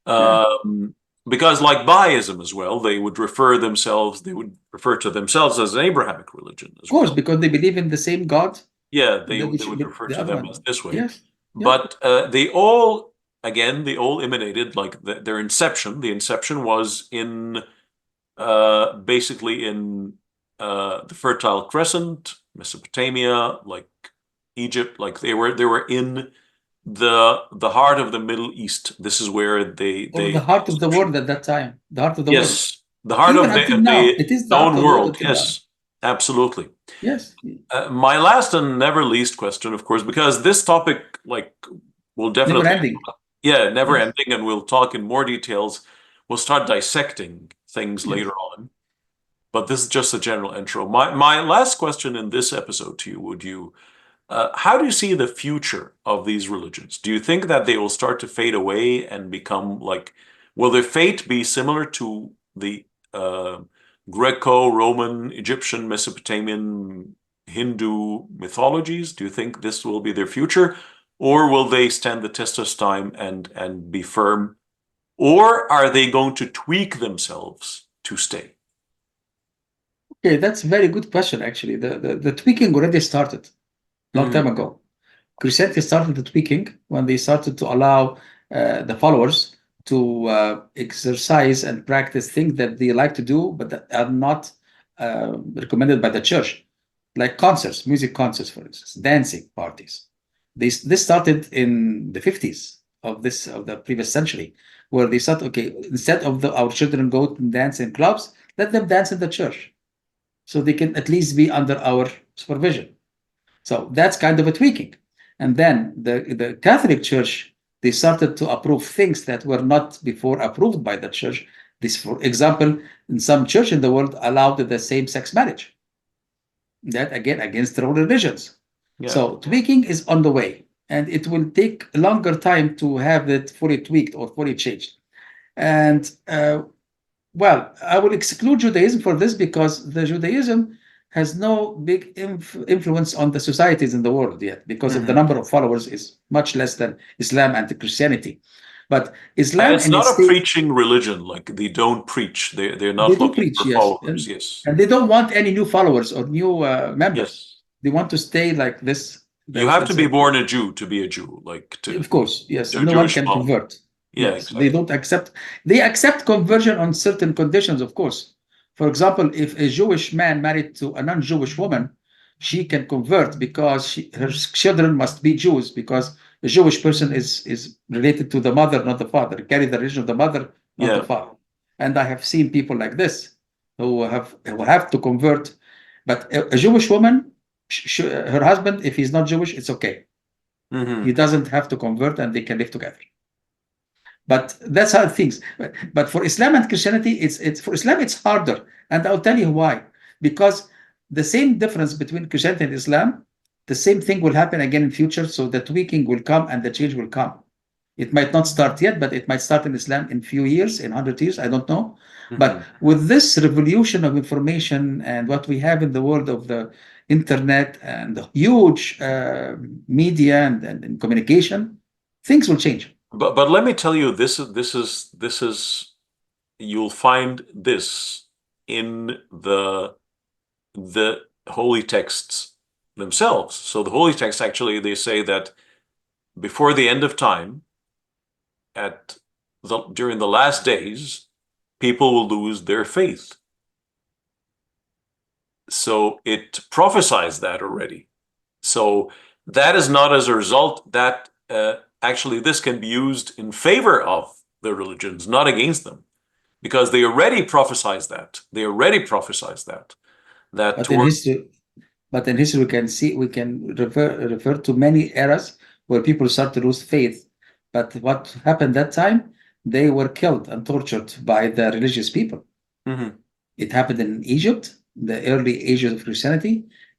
Yeah, Um, because like Bahaism as well, they would refer to themselves as an Abrahamic religion of as course, well. because they believe in the same God Yeah, that they would refer the to other them one as does. this way. Yes, yeah, But they all emanated, like their inception. The inception was in basically in the Fertile Crescent, Mesopotamia, like Egypt. Like they were in the heart of the Middle East. This is where or the heart of the inception. world at that time, the heart of the world. Yes, the heart Even of until now, the it is the heart known of the world world. until now. Yes, absolutely. Yes, My last and never least question, of course, because this topic, like, will never definitely, ending. yeah, never Yes, ending, and we'll talk in more details we'll start dissecting things Yes. later on. But this is just a general intro. My last question in this episode to you, would you how do you see the future of these religions? Do you think that they will start to fade away and become like, will their fate be similar to the uh, Greco-Roman, Egyptian, Mesopotamian, Hindu mythologies? Do you think this will be their future? Or will they stand the test of time and be firm? Or are they going to tweak themselves to stay? Okay, that's a very good question, actually. The tweaking already started long Mhm. time ago. Christianity started the tweaking when they started to allow the followers to exercise and practice things that they like to do, but that are not recommended by the church, like concerts, music concerts, for instance, dancing parties. This started in the 50s of the previous century, where they said, okay, instead of our children go and dance in clubs, let them dance in the church, so they can at least be under our supervision. So that's kind of a tweaking. And then the Catholic Church, they started to approve things that were not before approved by the church. This, for example, in some church in the world allowed the same-sex marriage. That again against their own religions. Yeah. So tweaking is on the way, and it will take a longer time to have it fully tweaked or fully changed. And well, I will exclude Judaism for this because the Judaism has no big influence on the societies in the world yet, because of the Mhm. number of followers is much less than Islam and Christianity. But And Islam it's and not its a state, preaching religion. Like they don't preach. They're they not do looking preach, for yes, followers. Yes. and they don't want any new followers or new members. Yes. They want to stay like this. You have to That's be it. born a Jew to be a Jew, like Of course, yes, to and a no one Jewish can mom. convert. Yeah, Yes, they exactly. don't accept. They accept conversion on certain conditions, of course. For example, if a Jewish man married to a non-Jewish woman, she can convert because her children must be Jews, because a Jewish person is related to the mother, not the father, carry the religion of the mother, not the Yeah. father. And I have seen people like this who have to convert. But a Jewish woman, her husband, if he's not Jewish, it's okay. He Hmm. doesn't have to convert, and they can live together. But that's how things. But for Islam and Christianity, it's for Islam it's harder, and I'll tell you why. Because the same difference between Christianity and Islam, the same thing will happen again in future. So the tweaking will come and the change will come. It might not start yet, but it might start in Islam in few years, in 100 years. I don't know. But Hmm. with this revolution of information and what we have in the world of the internet and the huge media and communication, things will change. But let me tell you, this is you'll find this in the holy texts themselves. So the holy texts actually they say that before the end of time, at during the last days, people will lose their faith. So it prophesies that already. So that is not as a result that actually this can be used in favor of the religions, not against them, because they already prophesied that. They already prophesied that. That But in toward. history, but in history, we can refer to many eras where people start to lose faith. But what happened that time? They were killed and tortured by the religious people. Mhm. It happened in Egypt, the early ages of Christianity.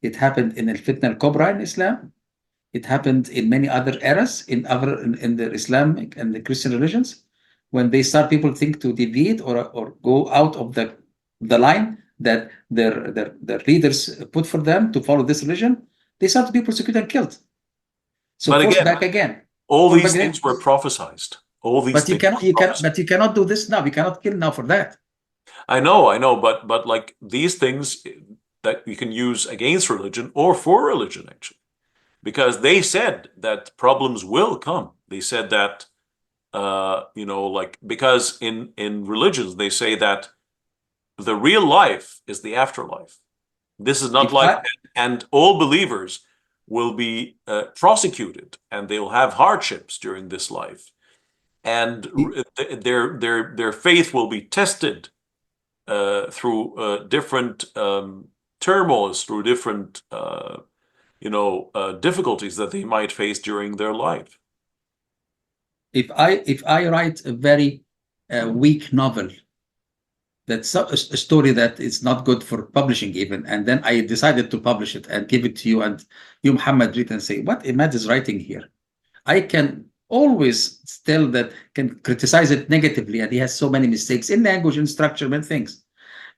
It happened in Al Fitna al Kubra in Islam. It happened in many other eras in the Islamic and the Christian religions, when they start people think to deviate or go out of the line that their leaders put for them to follow this religion, they start to be persecuted and killed. So But forced again, back again, all forced back these again. things were prophesied. All these But things were prophesied. but you cannot do this now. We cannot kill now for that. I know, but like these things that you can use against religion or for religion, actually, because they said that problems will come. They said that like because in religions they say that the real life is the afterlife. This is not If life, I and all believers will be prosecuted, and they'll have hardships during this life, and their faith will be tested through different turmoils, through different difficulties that they might face during their life. if I write a very a weak novel, that's a story that is not good for publishing even, and then I decided to publish it and give it to you, and you, Muhammad, read and say, what Imad is writing here. I can always tell that, can criticize it negatively, and he has so many mistakes in language and structure and things.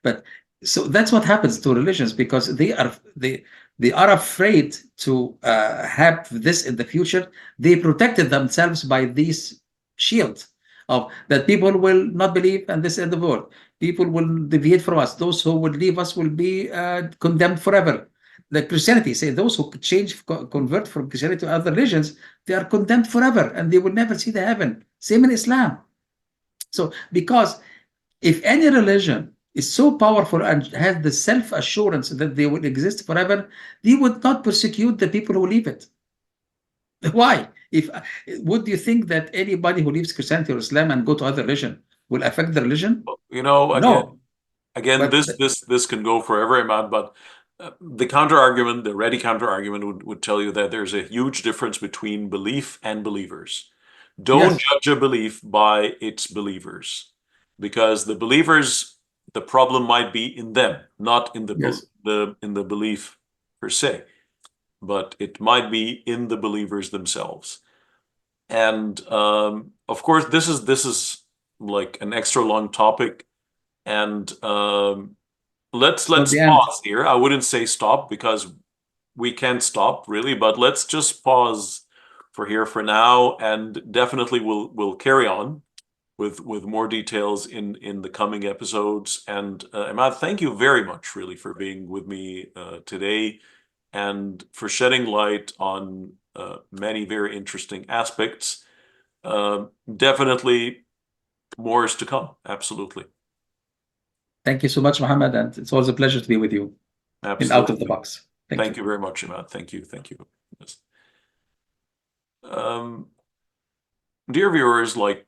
But so that's what happens to religions, because they are afraid to have this in the future. They protected themselves by these shield of that people will not believe, and this end of the world. People will deviate from us. Those who would leave us will be condemned forever. The Christianity say those who change, convert from Christianity to other religions, they are condemned forever and they will never see the heaven. Same in Islam. So because if any religion is so powerful and has the self-assurance that they will exist forever, they would not persecute the people who leave it. Why? If would you think that anybody who leaves Christianity or Islam and go to other religion will affect the religion? You know, No. again, But this can go forever, Imad, but the counter argument, the ready counter argument would tell you that there's a huge difference between belief and believers. Don't yes, judge a belief by its believers, because the believers, the problem might be in them, not in yes. the belief per se, but it might be in the believers themselves. And of course, this is like an extra long topic, and Till let's the end. pause here. I wouldn't say stop because we can't stop really, but let's just pause for here for now, and definitely we'll carry on with more details in the coming episodes. And Imad, thank you very much, really, for being with me today and for shedding light on many very interesting aspects. Definitely more is to come. Absolutely. Thank you so much, Muhammad, and it's always a pleasure to be with you in Out of the Absolutely. Box. Thank Thank you. you very much, Imad. Thank you. Thank you. Yes. Um, dear viewers, like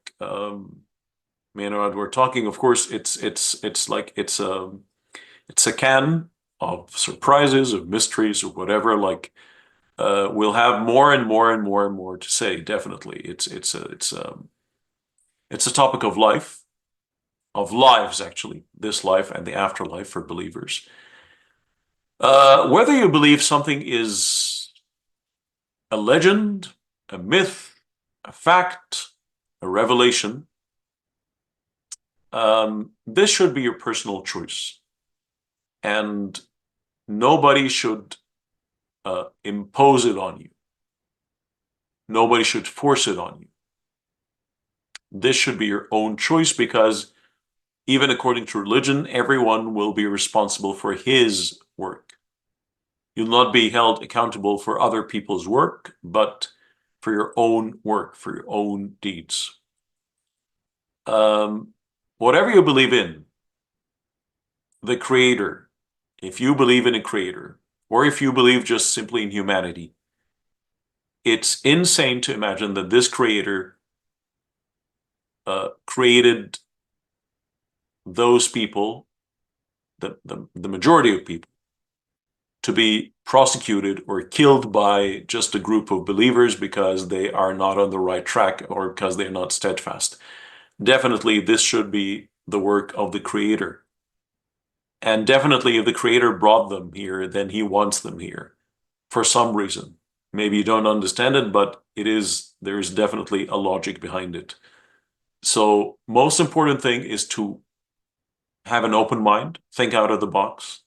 we're talking. Of course, it's like it's a can of surprises, of mysteries, or whatever. Like we'll have more and more and more and more to say. Definitely, it's a topic of life, of lives actually, this life and the afterlife for believers. Whether you believe something is a legend, a myth, a fact, a revelation, this should be your personal choice. And nobody should impose it on you. Nobody should force it on you. This should be your own choice, because even according to religion, everyone will be responsible for his work. You'll not be held accountable for other people's work, but for your own work, for your own deeds. Whatever you believe in, the creator, if you believe in a creator, or if you believe just simply in humanity, it's insane to imagine that this creator created those people, the majority of people, to be prosecuted or killed by just a group of believers because they are not on the right track or because they're not steadfast. Definitely, this should be the work of the creator. And definitely, if the creator brought them here, then he wants them here for some reason. Maybe you don't understand it, but there is definitely a logic behind it. So most important thing is to have an open mind, think out of the box,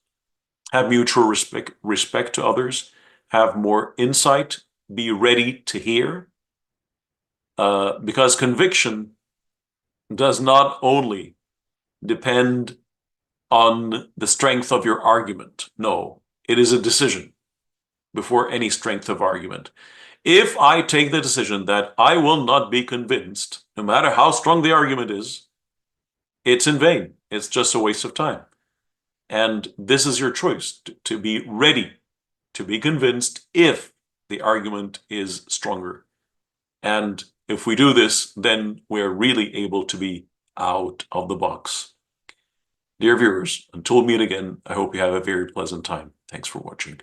have mutual respect to others, have more insight, be ready to hear, because conviction does not only depend on the strength of your argument. No, it is a decision before any strength of argument. If I take the decision that I will not be convinced, no matter how strong the argument is, it's in vain. It's just a waste of time. And this is your choice, to be ready to be convinced if the argument is stronger. And if we do this, then we're really able to be out of the box. Dear viewers, until we meet again, I hope you have a very pleasant time. Thanks for watching.